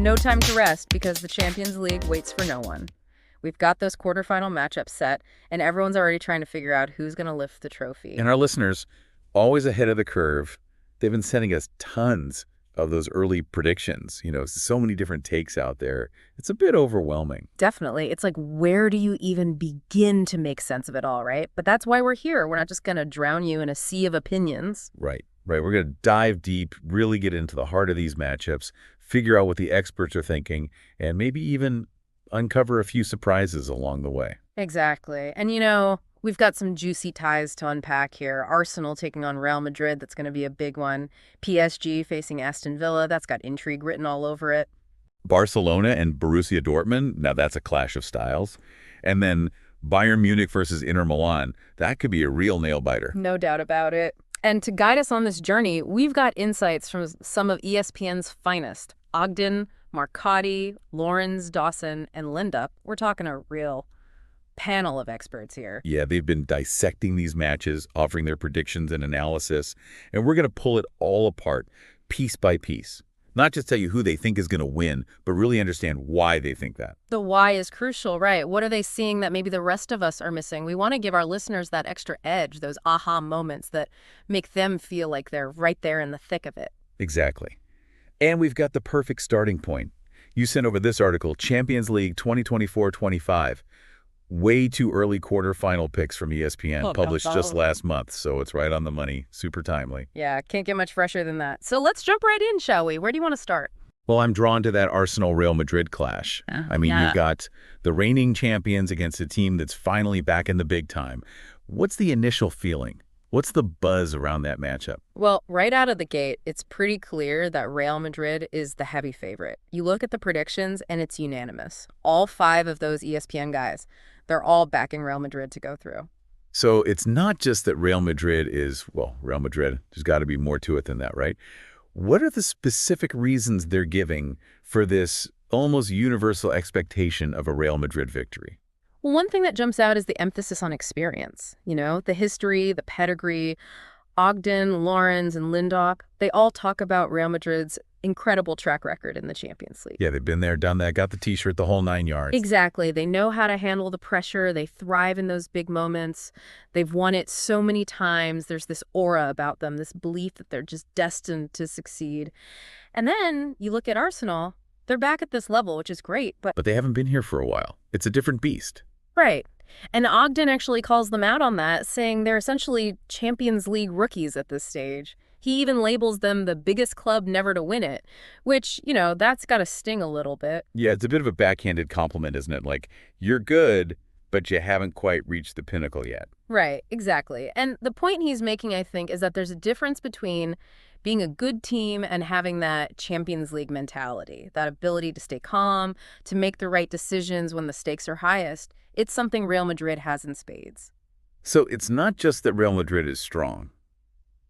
no time to rest because the Champions League waits for no one. We've got those quarterfinal matchups set, and everyone's already trying to figure out who's going to lift the trophy. And our listeners, always ahead of the curve, they've been sending us tons of those early predictions. So many different takes out there. It's a bit overwhelming. Definitely. It's like, where do you even begin to make sense of it all, right? But that's why we're here. We're not just going to drown you in a sea of opinions. Right. We're going to dive deep, really get into the heart of these matchups, figure out what the experts are thinking, and maybe even uncover a few surprises along the way. Exactly. And we've got some juicy ties to unpack here. Arsenal taking on Real Madrid, that's going to be a big one. PSG facing Aston Villa, that's got intrigue written all over it. Barcelona and Borussia Dortmund, now that's a clash of styles. And then Bayern Munich versus Inter Milan, that could be a real nail-biter. No doubt about it. And to guide us on this journey, we've got insights from some of ESPN's finest. Ogden, Marcotti, Lawrence, Dawson, and Lindup. We're talking a real panel of experts here. Yeah, they've been dissecting these matches, offering their predictions and analysis, and we're going to pull it all apart, piece by piece. Not just tell you who they think is going to win, but really understand why they think that. The why is crucial, right? What are they seeing that maybe the rest of us are missing? We want to give our listeners that extra edge, those aha moments that make them feel like they're right there in the thick of it. Exactly. And we've got the perfect starting point. You sent over this article, Champions League 2024-25. Way too early quarterfinal picks from ESPN, published just last month, so it's right on the money, super timely. Yeah, can't get much fresher than that. So let's jump right in, shall we? Where do you want to start? Well, I'm drawn to that Arsenal-Real Madrid clash. You've got the reigning champions against a team that's finally back in the big time. What's the initial feeling? What's the buzz around that matchup? Well, right out of the gate, it's pretty clear that Real Madrid is the heavy favorite. You look at the predictions, and it's unanimous. All 5 of those ESPN guys, they're all backing Real Madrid to go through. So it's not just that Real Madrid is, Real Madrid. There's got to be more to it than that, right? What are the specific reasons they're giving for this almost universal expectation of a Real Madrid victory? Well, one thing that jumps out is the emphasis on experience. The history, the pedigree. Ogden, Lawrence, and Lindop, they all talk about Real Madrid's incredible track record in the Champions League. Yeah, they've been there, done that, got the T-shirt, the whole 9 yards. Exactly. They know how to handle the pressure. They thrive in those big moments. They've won it so many times. There's this aura about them, this belief that they're just destined to succeed. And then you look at Arsenal, they're back at this level, which is great. But they haven't been here for a while. It's a different beast. Right. And Ogden actually calls them out on that, saying they're essentially Champions League rookies at this stage. He even labels them the biggest club never to win it, which, that's got to sting a little bit. Yeah, it's a bit of a backhanded compliment, isn't it? Like, you're good, but you haven't quite reached the pinnacle yet. Right, exactly. And the point he's making, I think, is that there's a difference between being a good team and having that Champions League mentality, that ability to stay calm, to make the right decisions when the stakes are highest. It's something Real Madrid has in spades. So it's not just that Real Madrid is strong.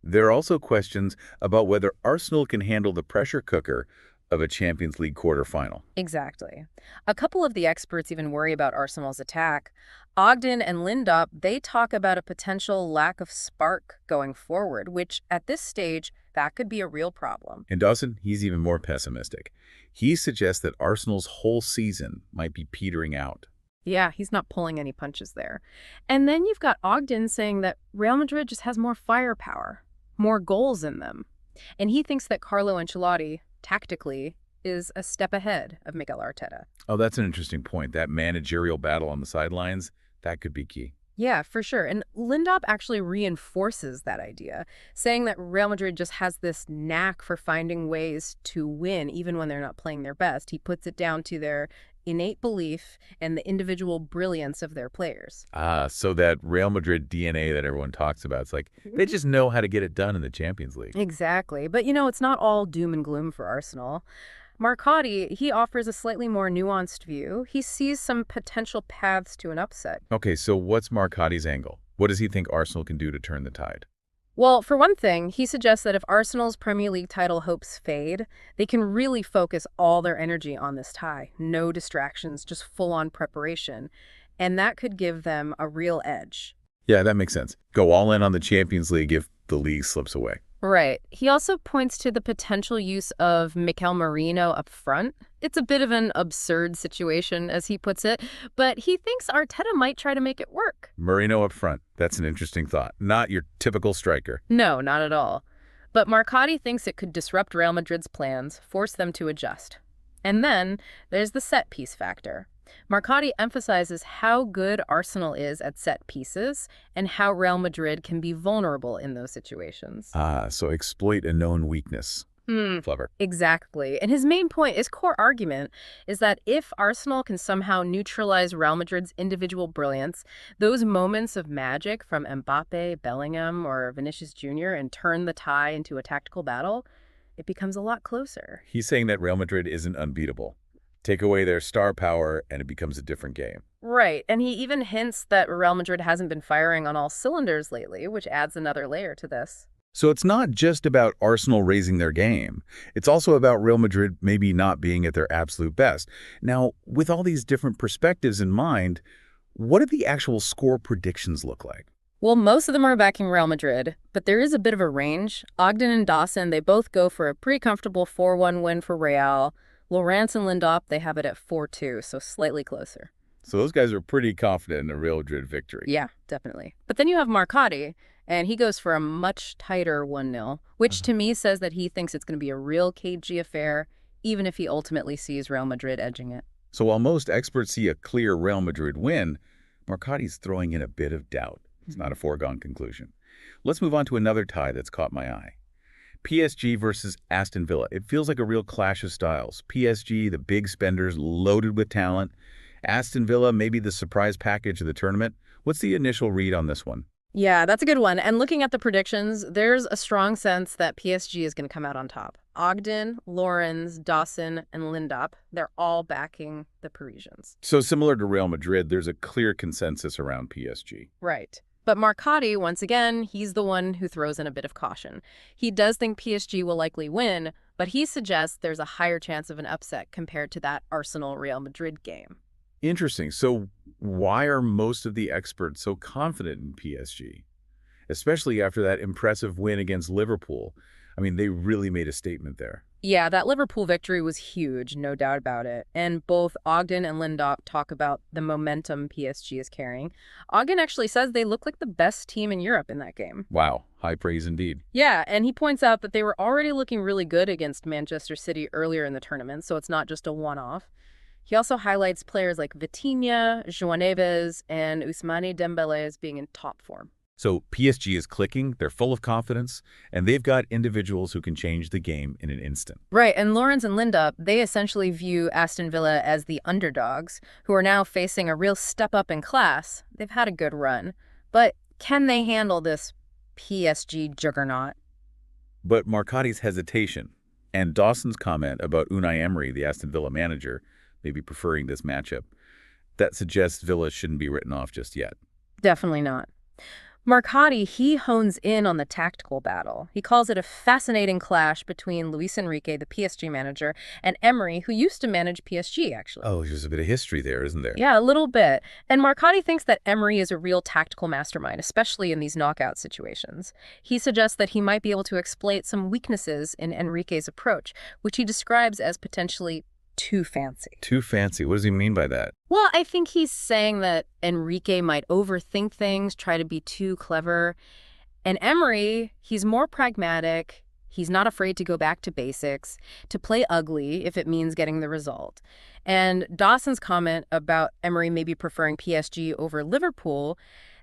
There are also questions about whether Arsenal can handle the pressure cooker of a Champions League quarterfinal. Exactly. A couple of the experts even worry about Arsenal's attack. Ogden and Lindop, they talk about a potential lack of spark going forward, which at this stage, that could be a real problem. And Dawson, he's even more pessimistic. He suggests that Arsenal's whole season might be petering out. Yeah, he's not pulling any punches there. And then you've got Ogden saying that Real Madrid just has more firepower, more goals in them. And he thinks that Carlo Ancelotti, tactically, is a step ahead of Mikel Arteta. Oh, that's an interesting point. That managerial battle on the sidelines, that could be key. Yeah, for sure. And Lindop actually reinforces that idea, saying that Real Madrid just has this knack for finding ways to win, even when they're not playing their best. He puts it down to their innate belief and the individual brilliance of their players. So that Real Madrid DNA that everyone talks about, it's like they just know how to get it done in the Champions League. Exactly. But, it's not all doom and gloom for Arsenal. Marcotti, he offers a slightly more nuanced view. He sees some potential paths to an upset. Okay, so what's Marcotti's angle? What does he think Arsenal can do to turn the tide? Well, for one thing, he suggests that if Arsenal's Premier League title hopes fade, they can really focus all their energy on this tie. No distractions, just full-on preparation. And that could give them a real edge. Yeah, that makes sense. Go all in on the Champions League if the league slips away. Right. He also points to the potential use of Mikel Merino up front It's a bit of an absurd situation, as he puts it, but he thinks Arteta might try to make it work. Mourinho up front. That's an interesting thought. Not your typical striker. No, not at all. But Marcotti thinks it could disrupt Real Madrid's plans, force them to adjust. And then there's the set-piece factor. Marcotti emphasizes how good Arsenal is at set pieces and how Real Madrid can be vulnerable in those situations. Ah, so exploit a known weakness. Clever. Exactly. And his main point, his core argument, is that if Arsenal can somehow neutralize Real Madrid's individual brilliance, those moments of magic from Mbappe, Bellingham, or Vinicius Jr. and turn the tie into a tactical battle, it becomes a lot closer. He's saying that Real Madrid isn't unbeatable. Take away their star power, and it becomes a different game. Right. And he even hints that Real Madrid hasn't been firing on all cylinders lately, which adds another layer to this. So it's not just about Arsenal raising their game. It's also about Real Madrid maybe not being at their absolute best. Now, with all these different perspectives in mind, what do the actual score predictions look like? Well, most of them are backing Real Madrid, but there is a bit of a range. Ogden and Dawson, they both go for a pretty comfortable 4-1 win for Real. Lawrence and Lindop, they have it at 4-2, so slightly closer. So those guys are pretty confident in a Real Madrid victory. Yeah, definitely. But then you have Marcotti, and he goes for a much tighter 1-0, which to me says that he thinks it's going to be a real cagey affair, even if he ultimately sees Real Madrid edging it. So while most experts see a clear Real Madrid win, Marcotti's throwing in a bit of doubt. It's not a foregone conclusion. Let's move on to another tie that's caught my eye. PSG versus Aston Villa. It feels like a real clash of styles. PSG, the big spenders, loaded with talent. Aston Villa, maybe the surprise package of the tournament. What's the initial read on this one? Yeah, that's a good one. And looking at the predictions, there's a strong sense that PSG is going to come out on top. Ogden, Lawrence, Dawson, and Lindop, they're all backing the Parisians. So similar to Real Madrid, there's a clear consensus around PSG. Right. But Marcotti, once again, he's the one who throws in a bit of caution. He does think PSG will likely win, but he suggests there's a higher chance of an upset compared to that Arsenal-Real Madrid game. Interesting. So why are most of the experts so confident in PSG? Especially after that impressive win against Liverpool. I mean, they really made a statement there. Yeah, that Liverpool victory was huge, no doubt about it. And both Ogden and Lindop talk about the momentum PSG is carrying. Ogden actually says they look like the best team in Europe in that game. Wow, high praise indeed. Yeah, and he points out that they were already looking really good against Manchester City earlier in the tournament, so it's not just a one-off. He also highlights players like Vitinha, João Neves, and Ousmane Dembélé as being in top form. So PSG is clicking, they're full of confidence, and they've got individuals who can change the game in an instant. Right, and Lawrence and Lindop, they essentially view Aston Villa as the underdogs, who are now facing a real step up in class. They've had a good run, but can they handle this PSG juggernaut? But Marcotti's hesitation and Dawson's comment about Unai Emery, the Aston Villa manager, maybe preferring this matchup, that suggests Villa shouldn't be written off just yet. Definitely not. Marcotti, he hones in on the tactical battle. He calls it a fascinating clash between Luis Enrique, the PSG manager, and Emery, who used to manage PSG, actually. Oh, there's a bit of history there, isn't there? Yeah, a little bit. And Marcotti thinks that Emery is a real tactical mastermind, especially in these knockout situations. He suggests that he might be able to exploit some weaknesses in Enrique's approach, which he describes as potentially too fancy. Too fancy? What does he mean by that? Well, I think he's saying that Enrique might overthink things, try to be too clever. And Emery, he's more pragmatic. He's not afraid to go back to basics, to play ugly if it means getting the result. And Dawson's comment about Emery maybe preferring PSG over Liverpool,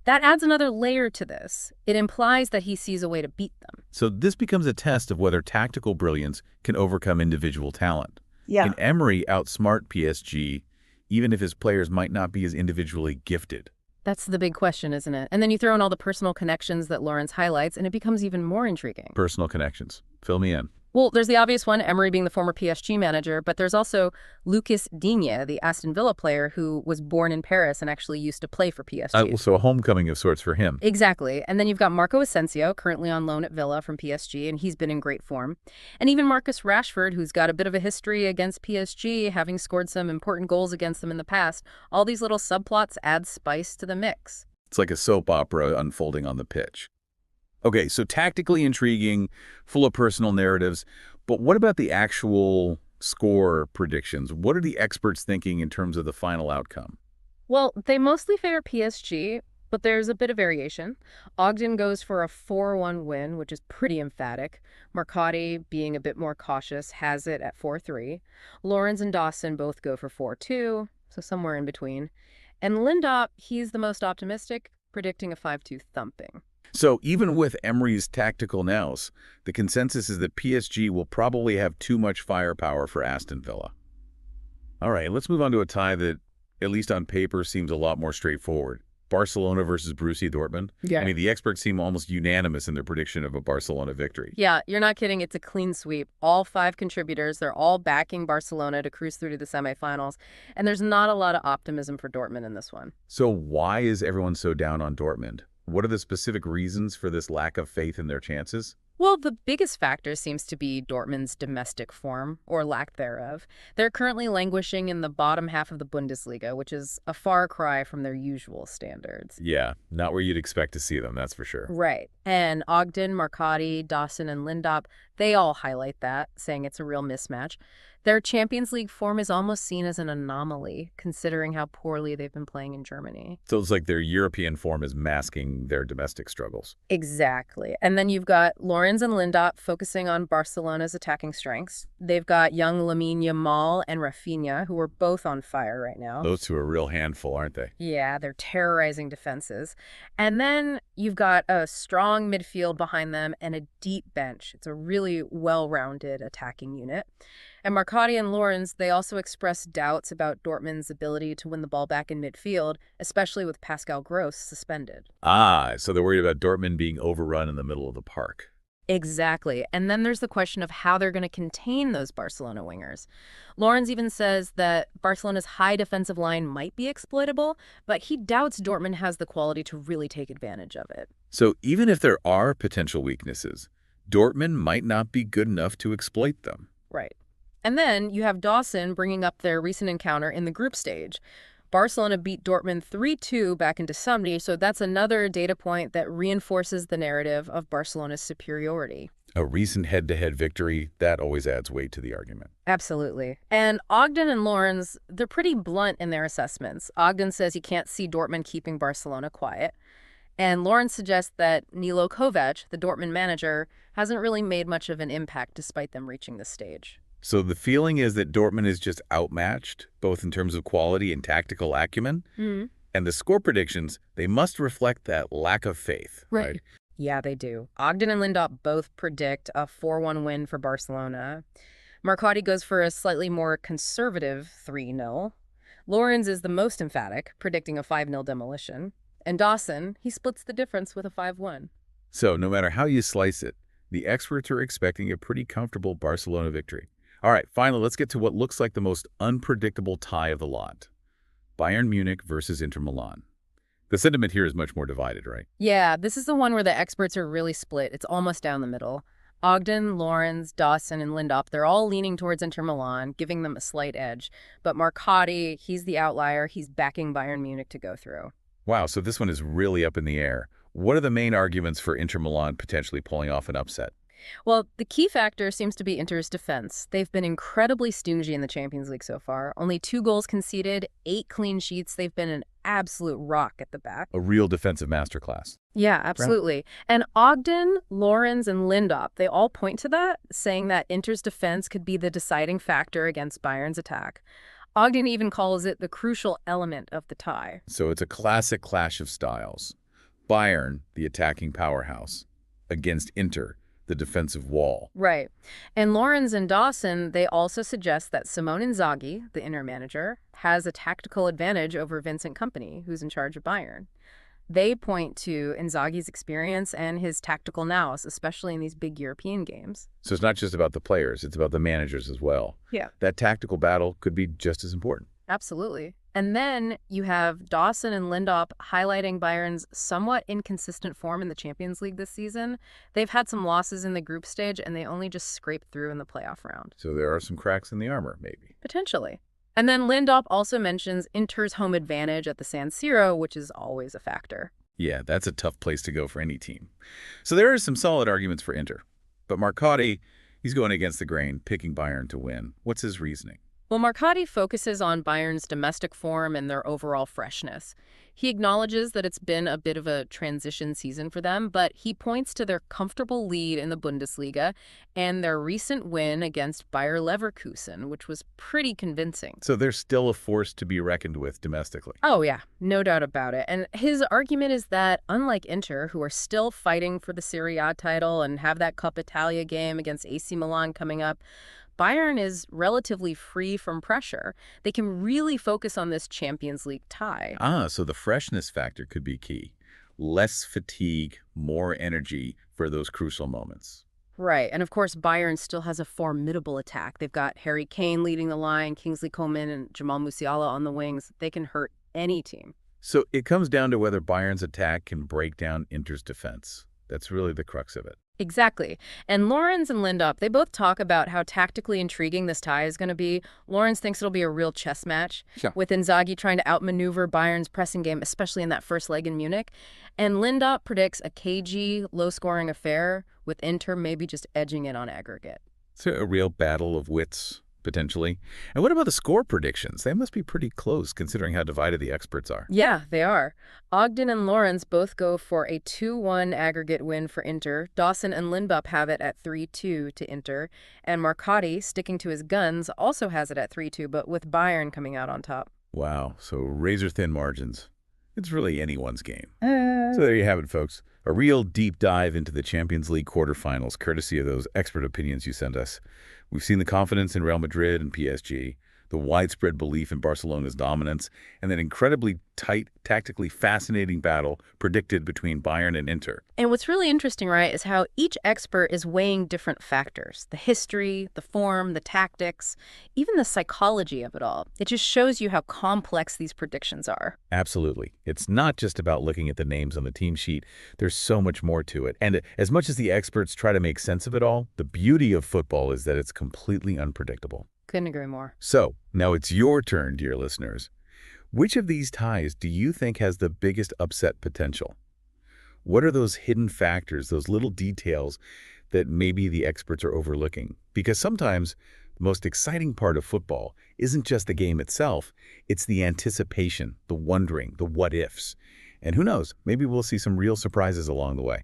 that adds another layer to this. It implies that he sees a way to beat them. So this becomes a test of whether tactical brilliance can overcome individual talent. Yeah. Can Emery outsmart PSG, even if his players might not be as individually gifted? That's the big question, isn't it? And then you throw in all the personal connections that Lawrence highlights, and it becomes even more intriguing. Personal connections. Fill me in. Well, there's the obvious one, Emery being the former PSG manager, but there's also Lucas Digne, the Aston Villa player who was born in Paris and actually used to play for PSG. So a homecoming of sorts for him. Exactly. And then you've got Marco Asensio, currently on loan at Villa from PSG, and he's been in great form. And even Marcus Rashford, who's got a bit of a history against PSG, having scored some important goals against them in the past. All these little subplots add spice to the mix. It's like a soap opera unfolding on the pitch. Okay, so tactically intriguing, full of personal narratives, but what about the actual score predictions. What are the experts thinking in terms of the final outcome? Well, they mostly favor PSG, but there's a bit of variation. Ogden goes for a 4-1 win, which is pretty emphatic. Marcotti, being a bit more cautious, has it at 4-3. Lawrence and Dawson both go for 4-2, so somewhere in between. And Lindop, he's the most optimistic, predicting a 5-2 thumping. So even with Emery's tactical nous, the consensus is that PSG will probably have too much firepower for Aston Villa. All right, let's move on to a tie that, at least on paper, seems a lot more straightforward. Barcelona versus Borussia Dortmund. Yeah. I mean, the experts seem almost unanimous in their prediction of a Barcelona victory. Yeah, you're not kidding. It's a clean sweep. All five contributors, they're all backing Barcelona to cruise through to the semifinals. And there's not a lot of optimism for Dortmund in this one. So why is everyone so down on Dortmund? What are the specific reasons for this lack of faith in their chances? Well, the biggest factor seems to be Dortmund's domestic form, or lack thereof. They're currently languishing in the bottom half of the Bundesliga, which is a far cry from their usual standards. Yeah, not where you'd expect to see them, that's for sure. Right. And Ogden, Marcotti, Dawson, and Lindop, they all highlight that, saying it's a real mismatch. Their Champions League form is almost seen as an anomaly, considering how poorly they've been playing in Germany. So it's like their European form is masking their domestic struggles. Exactly. And then you've got Lorenz and Lindop focusing on Barcelona's attacking strengths. They've got young Lamine Yamal and Rafinha, who are both on fire right now. Those two are a real handful, aren't they? Yeah, they're terrorizing defenses. And then you've got a strong midfield behind them and a deep bench. It's a really well-rounded attacking unit. And Marcotti and Lorenz, they also expressed doubts about Dortmund's ability to win the ball back in midfield, especially with Pascal Gross suspended. Ah, so they're worried about Dortmund being overrun in the middle of the park. Exactly. And then there's the question of how they're going to contain those Barcelona wingers. Lorenz even says that Barcelona's high defensive line might be exploitable, but he doubts Dortmund has the quality to really take advantage of it. So even if there are potential weaknesses, Dortmund might not be good enough to exploit them. Right. And then you have Dawson bringing up their recent encounter in the group stage. Barcelona beat Dortmund 3-2 back in December, so that's another data point that reinforces the narrative of Barcelona's superiority. A recent head-to-head victory, that always adds weight to the argument. Absolutely. And Ogden and Lorenz, they're pretty blunt in their assessments. Ogden says he can't see Dortmund keeping Barcelona quiet. And Lorenz suggests that Nilo Kovac, the Dortmund manager, hasn't really made much of an impact despite them reaching this stage. So the feeling is that Dortmund is just outmatched, both in terms of quality and tactical acumen. And the score predictions, they must reflect that lack of faith, right? Yeah, they do. Ogden and Lindop both predict a 4-1 win for Barcelona. Marcotti goes for a slightly more conservative 3-0. Lorenz is the most emphatic, predicting a 5-0 demolition. And Dawson, he splits the difference with a 5-1. So no matter how you slice it, the experts are expecting a pretty comfortable Barcelona victory. All right, finally, let's get to what looks like the most unpredictable tie of the lot. Bayern Munich versus Inter Milan. The sentiment here is much more divided, right? Yeah, this is the one where the experts are really split. It's almost down the middle. Ogden, Lorenz, Dawson, and Lindop, they're all leaning towards Inter Milan, giving them a slight edge. But Marcotti, he's the outlier. He's backing Bayern Munich to go through. Wow, so this one is really up in the air. What are the main arguments for Inter Milan potentially pulling off an upset? Well, the key factor seems to be Inter's defense. They've been incredibly stingy in the Champions League so far. Only 2 goals conceded, 8 clean sheets. They've been an absolute rock at the back. A real defensive masterclass. Yeah, absolutely. And Ogden, Lorenz, and Lindop, they all point to that, saying that Inter's defense could be the deciding factor against Bayern's attack. Ogden even calls it the crucial element of the tie. So it's a classic clash of styles. Bayern, the attacking powerhouse, against Inter, the defensive wall. Right. And Lorenz and Dawson, they also suggest that Simone Inzaghi, the Inter manager, has a tactical advantage over Vincent Kompany, who's in charge of Bayern. They point to Inzaghi's experience and his tactical nous, especially in these big European games. So it's not just about the players, it's about the managers as well. Yeah. That tactical battle could be just as important. Absolutely. And then you have Dawson and Lindop highlighting Bayern's somewhat inconsistent form in the Champions League this season. They've had some losses in the group stage, and they only just scraped through in the playoff round. So there are some cracks in the armor, maybe. Potentially. And then Lindop also mentions Inter's home advantage at the San Siro, which is always a factor. Yeah, that's a tough place to go for any team. So there are some solid arguments for Inter. But Marcotti, He's going against the grain, picking Bayern to win. What's his reasoning? Well, Marcotti focuses on Bayern's domestic form and their overall freshness. He acknowledges that it's been a bit of a transition season for them, but he points to their comfortable lead in the Bundesliga and their recent win against Bayer Leverkusen, which was pretty convincing. So they're still a force to be reckoned with domestically. Oh, yeah, no doubt about it. And his argument is that, unlike Inter, who are still fighting for the Serie A title and have that Cup Italia game against AC Milan coming up, Bayern is relatively free from pressure. They can really focus on this Champions League tie. So the freshness factor could be key. Less fatigue, more energy for those crucial moments. Right. And of course, Bayern still has a formidable attack. They've got Harry Kane leading the line, Kingsley Coman and Jamal Musiala on the wings. They can hurt any team. So it comes down to whether Bayern's attack can break down Inter's defense. That's really the crux of it. Exactly. And Lawrence and Lindup, they both talk about how tactically intriguing this tie is going to be. Lawrence thinks it'll be a real chess match, Sure. with Inzaghi trying to outmaneuver Bayern's pressing game, especially in that first leg in Munich. And Lindup predicts a cagey, low-scoring affair, with Inter maybe just edging it on aggregate. So a real battle of wits, potentially. And what about the score predictions? They must be pretty close, considering how divided the experts are. Yeah, they are. Ogden and Lawrence both go for a 2-1 aggregate win for Inter. Dawson and Lindbup have it at 3-2 to Inter. And Marcotti, sticking to his guns, also has it at 3-2, but with Bayern coming out on top. Wow, so razor-thin margins. It's really anyone's game. So there you have it, folks. A real deep dive into the Champions League quarterfinals, courtesy of those expert opinions you sent us. We've seen the confidence in Real Madrid and PSG, the widespread belief in Barcelona's dominance, and that incredibly tight, tactically fascinating battle predicted between Bayern and Inter. And what's really interesting, right, is how each expert is weighing different factors. The history, the form, the tactics, even the psychology of it all. It just shows you how complex these predictions are. Absolutely. It's not just about looking at the names on the team sheet. There's so much more to it. And as much as the experts try to make sense of it all, the beauty of football is that it's completely unpredictable. Couldn't agree more. So, now it's your turn, dear listeners. Which of these ties do you think has the biggest upset potential? What are those hidden factors, those little details that maybe the experts are overlooking? Because sometimes the most exciting part of football isn't just the game itself, it's the anticipation, the wondering, the what-ifs. And who knows, maybe we'll see some real surprises along the way.